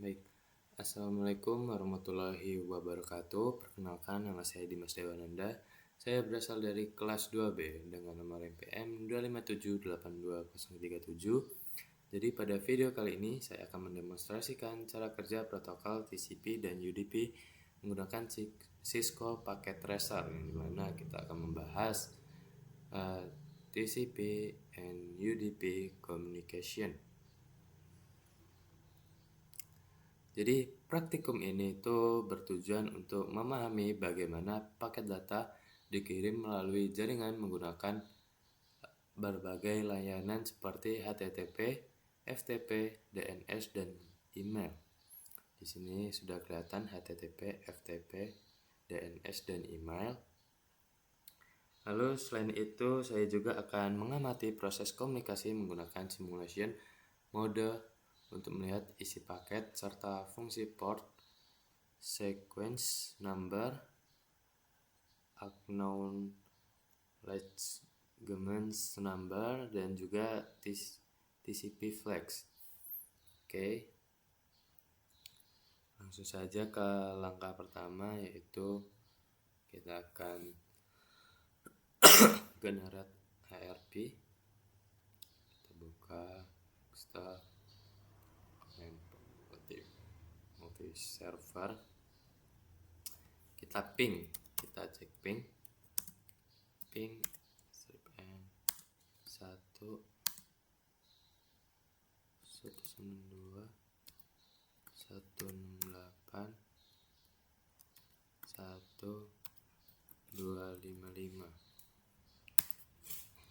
Baik, Assalamualaikum warahmatullahi wabarakatuh. Perkenalkan, nama saya Dimas Dewananda. Saya berasal dari kelas 2B dengan nomor NPM 257882037. Jadi pada video kali ini saya akan mendemonstrasikan cara kerja protokol TCP dan UDP menggunakan Cisco Packet Tracer, yang dimana kita akan membahas TCP and UDP communication. Jadi praktikum ini itu bertujuan untuk memahami bagaimana paket data dikirim melalui jaringan menggunakan berbagai layanan seperti HTTP, FTP, DNS, dan email. Di sini sudah kelihatan HTTP, FTP, DNS, dan email. Lalu selain itu saya juga akan mengamati proses komunikasi menggunakan simulation mode untuk melihat isi paket serta fungsi port, sequence number, acknowledgement number, dan juga TCP flags. Oke. Langsung saja ke langkah pertama, yaitu kita akan generate ARP. Kita buka multi server, kita cek ping strip n 192.168.1.255.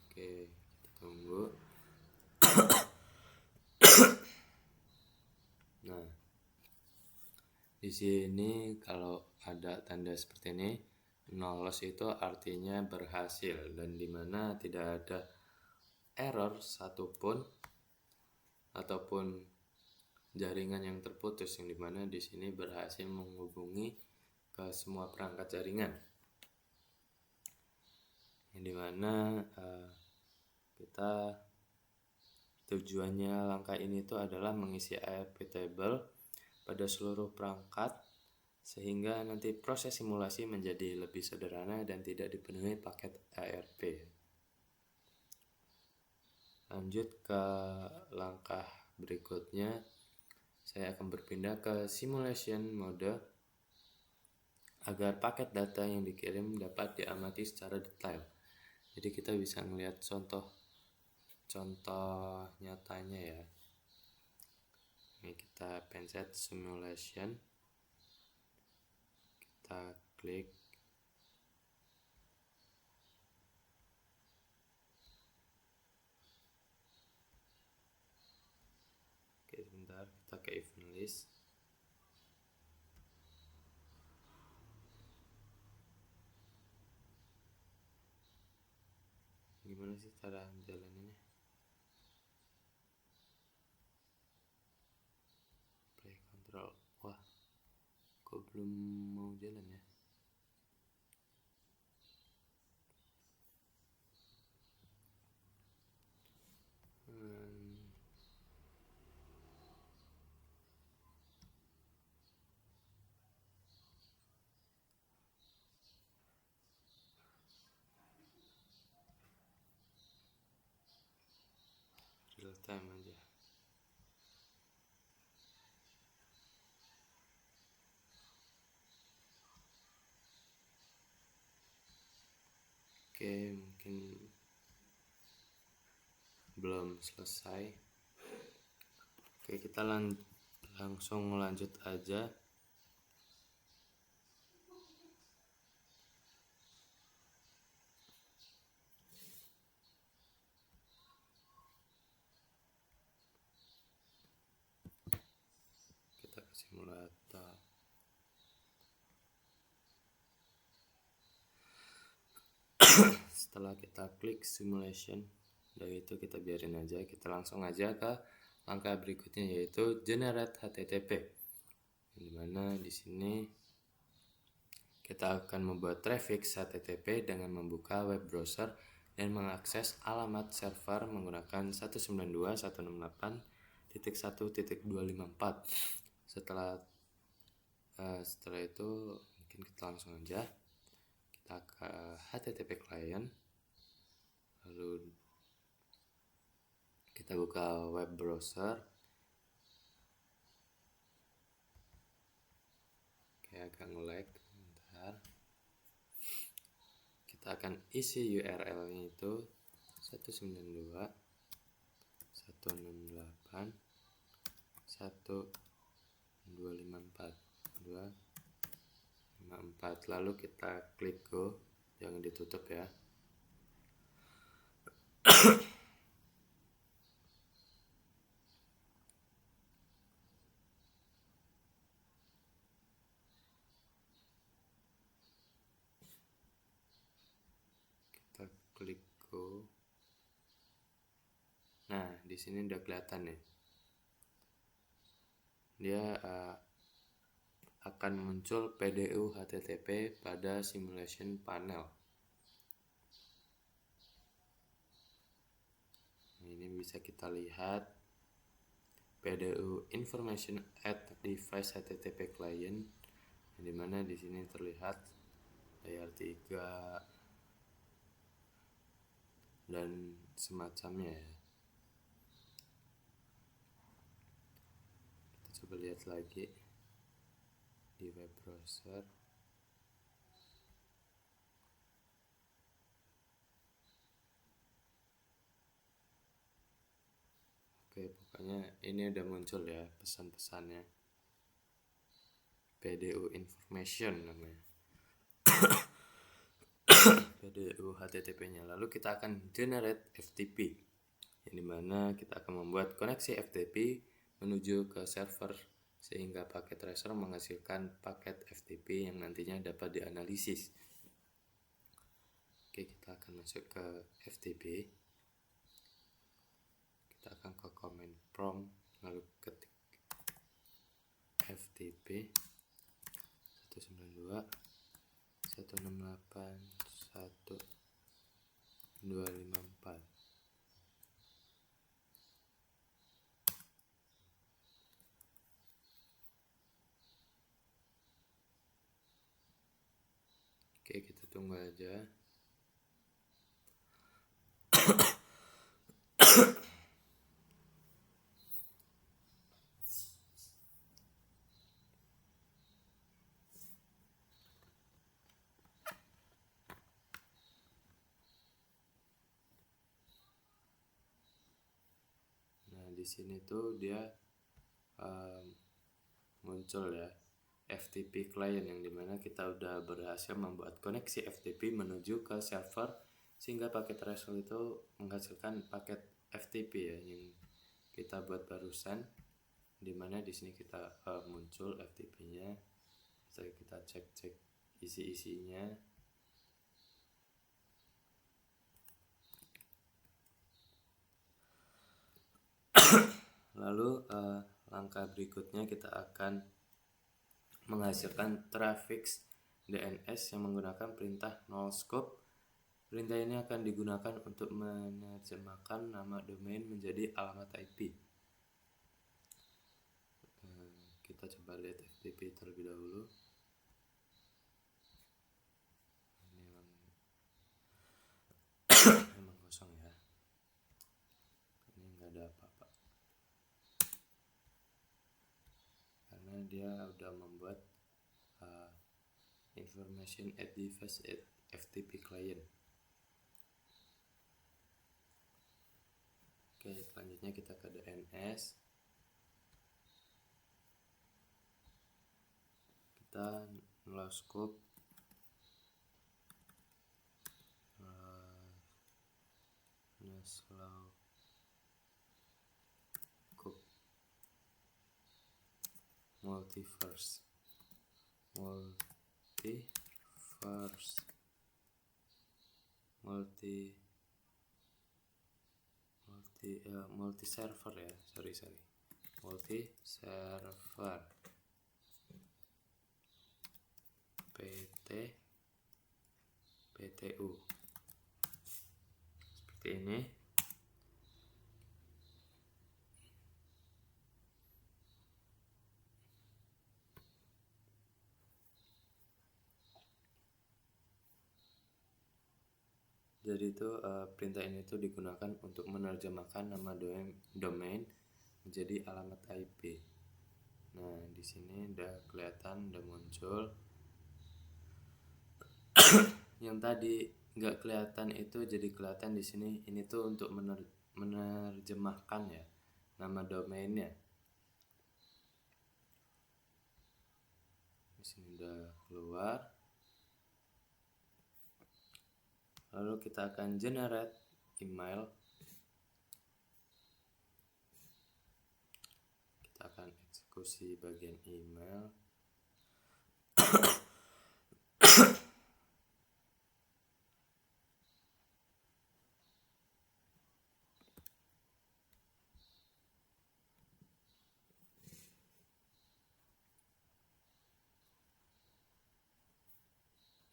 Oke, kita tunggu. Nah, di sini kalau ada tanda seperti ini, no loss itu artinya berhasil, dan dimana tidak ada error satupun ataupun jaringan yang terputus, yang dimana di sini berhasil menghubungi ke semua perangkat jaringan, yang dimana kita tujuannya langkah ini itu adalah mengisi ARP table pada seluruh perangkat sehingga nanti proses simulasi menjadi lebih sederhana dan tidak dipenuhi paket ARP. Lanjut ke langkah berikutnya, saya akan berpindah ke simulation mode agar paket data yang dikirim dapat diamati secara detail. Jadi kita bisa melihat contoh nyatanya ya. Ini kita pencet simulation, kita klik, oke sebentar, kita ke event list. Gimana sih cara jalaninnya? Play control. Wah, kok belum mau jalan ya? Real time aja. Oke, mungkin belum selesai. Oke, kita langsung lanjut aja. Kita ke simulator. Setelah kita klik simulation, dari itu kita biarin aja, kita langsung aja ke langkah berikutnya, yaitu generate HTTP. Dimana di sini kita akan membuat traffic HTTP dengan membuka web browser dan mengakses alamat server menggunakan 192.168.1.254. Setelah itu mungkin kita langsung aja kita ke HTTP client, lalu kita buka web browser. Kayak agak nge-lag bentar. Kita akan isi URL-nya itu 192.168.254 lalu kita klik go, jangan ditutup ya. Kita klik go. Nah, di sini udah kelihatan nih. Dia akan muncul PDU HTTP pada simulation panel. Ini bisa kita lihat PDU information at device HTTP client, yang dimana di sini terlihat layar 3 dan semacamnya ya. Kita coba lihat lagi di web browser. Oke, pokoknya ini udah muncul ya pesan-pesannya. PDU information namanya. PDU HTTP-nya. Lalu kita akan generate FTP, yang dimana kita akan membuat koneksi FTP menuju ke server sehingga paket tracer menghasilkan paket FTP yang nantinya dapat dianalisis. Oke, kita akan masuk ke FTP. Kita akan ke command prompt, lalu ketik FTP 192.168.1.254. Oke, kita tunggu aja. Nah, di sini tuh dia muncul ya FTP client, yang dimana kita udah berhasil membuat koneksi FTP menuju ke server sehingga paket tracer itu menghasilkan paket FTP ya yang kita buat barusan, dimana di sini kita muncul FTP-nya. Kita cek isi-isinya. Lalu langkah berikutnya kita akan menghasilkan traffic DNS yang menggunakan perintah null scope. Perintah ini akan digunakan untuk menerjemahkan nama domain menjadi alamat IP. Kita coba lihat FTP terlebih dahulu. Ini memang kosong ya. Ini nggak ada apa-apa. Karena dia udah membuat information at device at FTP client. Oke, selanjutnya kita ke DNS. Kita null scope multiverse multi server ya, sorry multi server PTU seperti ini. Jadi itu perintah ini tuh digunakan untuk menerjemahkan nama domain menjadi alamat IP. Nah, di sini udah kelihatan, udah muncul. Yang tadi nggak kelihatan itu jadi kelihatan di sini. Ini tuh untuk menerjemahkan ya nama domainnya. Di sini udah keluar. Lalu kita akan generate email. Kita akan eksekusi bagian email.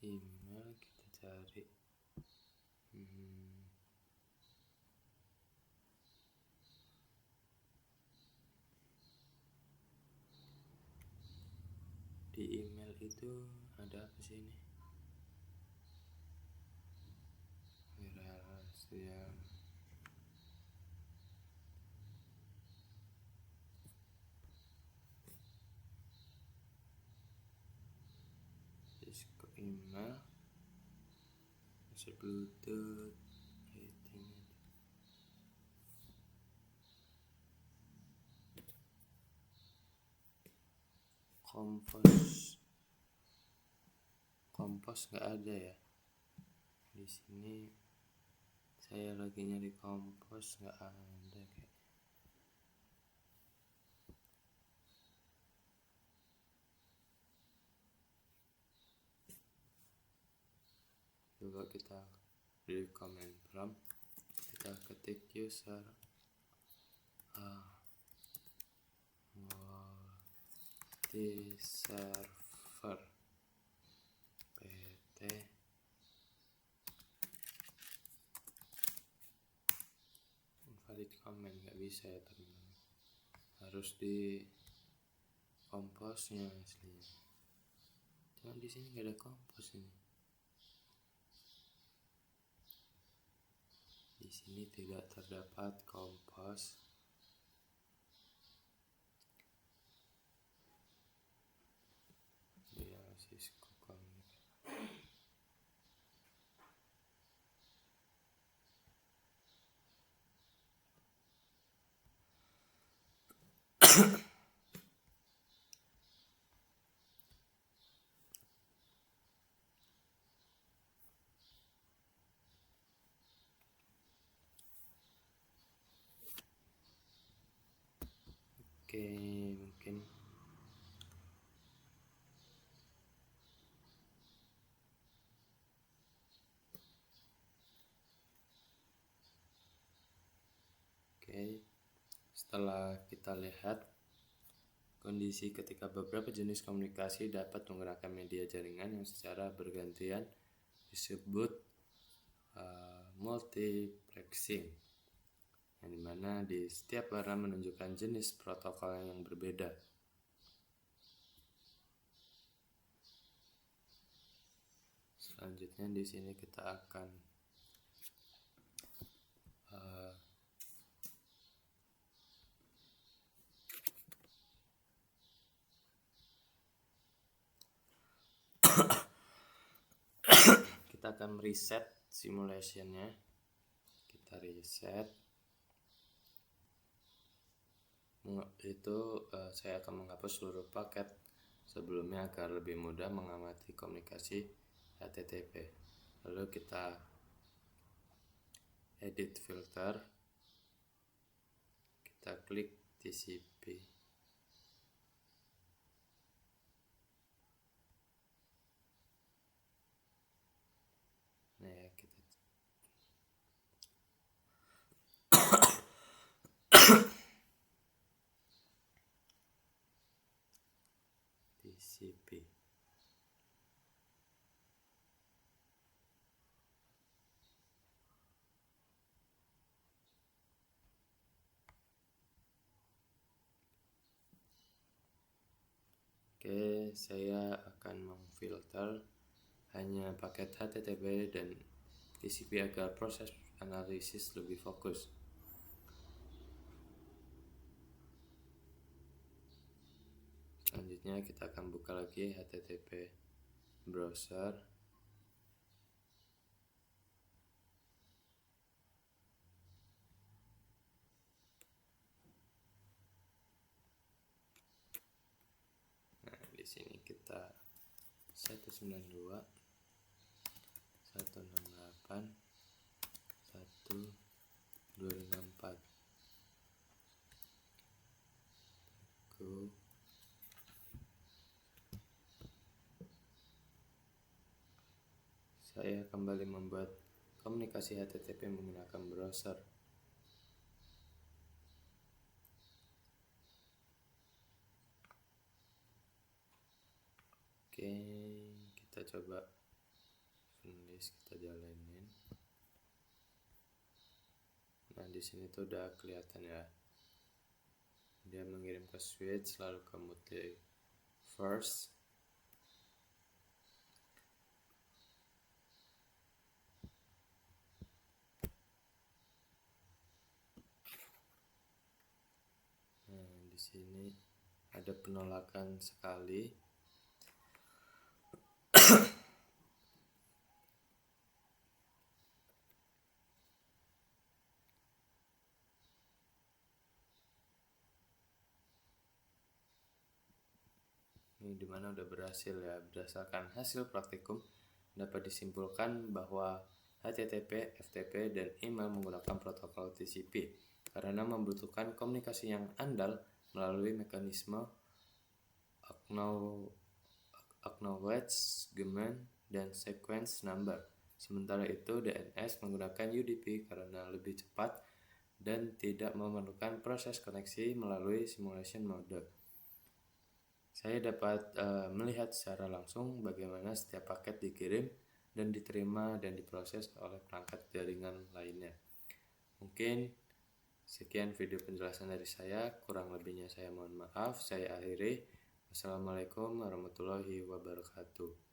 Email kita cari. Di email itu ada apa sih ini? Rahasia. Cisco email. Masuk Bluetooth. Kompos nggak ada ya. Di sini saya lagi nyari kompos, nggak ada kayak. Coba kita di command prompt kita ketik user multi server pt valid comment, nggak bisa ya teman-teman, harus di komposnya aslinya. Cuma di sini nggak ada kompos ini. Di sini tidak terdapat kompos. Ya, Cisco Oke, mungkin setelah kita lihat kondisi ketika beberapa jenis komunikasi dapat menggunakan media jaringan yang secara bergantian disebut multiplexing, yang dimana di setiap warna menunjukkan jenis protokol yang berbeda. Selanjutnya di sini kita akan kita akan reset simulationnya. Kita reset itu saya akan menghapus seluruh paket sebelumnya agar lebih mudah mengamati komunikasi HTTP. Lalu kita edit filter, kita klik TCP. Nah ya, kita TCP. Oke, saya akan memfilter hanya paket HTTP dan TCP agar proses analisis lebih fokus. Selanjutnya kita akan buka lagi HTTP browser. Nah, di sini kita 192.168.1.254. Go. Saya kembali membuat komunikasi HTTP menggunakan browser. Oke, kita coba list, kita jalanin. Nah, di sini tuh udah kelihatan ya. Dia mengirim ke switch, lalu ke multiverse. Nah, di sini ada penolakan sekali. Ini dimana udah berhasil ya. Berdasarkan hasil praktikum dapat disimpulkan bahwa HTTP, FTP, dan email menggunakan protokol TCP karena membutuhkan komunikasi yang andal melalui mekanisme acknowledgement dan sequence number. Sementara itu DNS menggunakan UDP karena lebih cepat dan tidak memerlukan proses koneksi melalui simulation mode. Saya dapat melihat secara langsung bagaimana setiap paket dikirim dan diterima dan diproses oleh perangkat jaringan lainnya. Mungkin sekian video penjelasan dari saya, kurang lebihnya saya mohon maaf. Saya akhiri. Wassalamualaikum warahmatullahi wabarakatuh.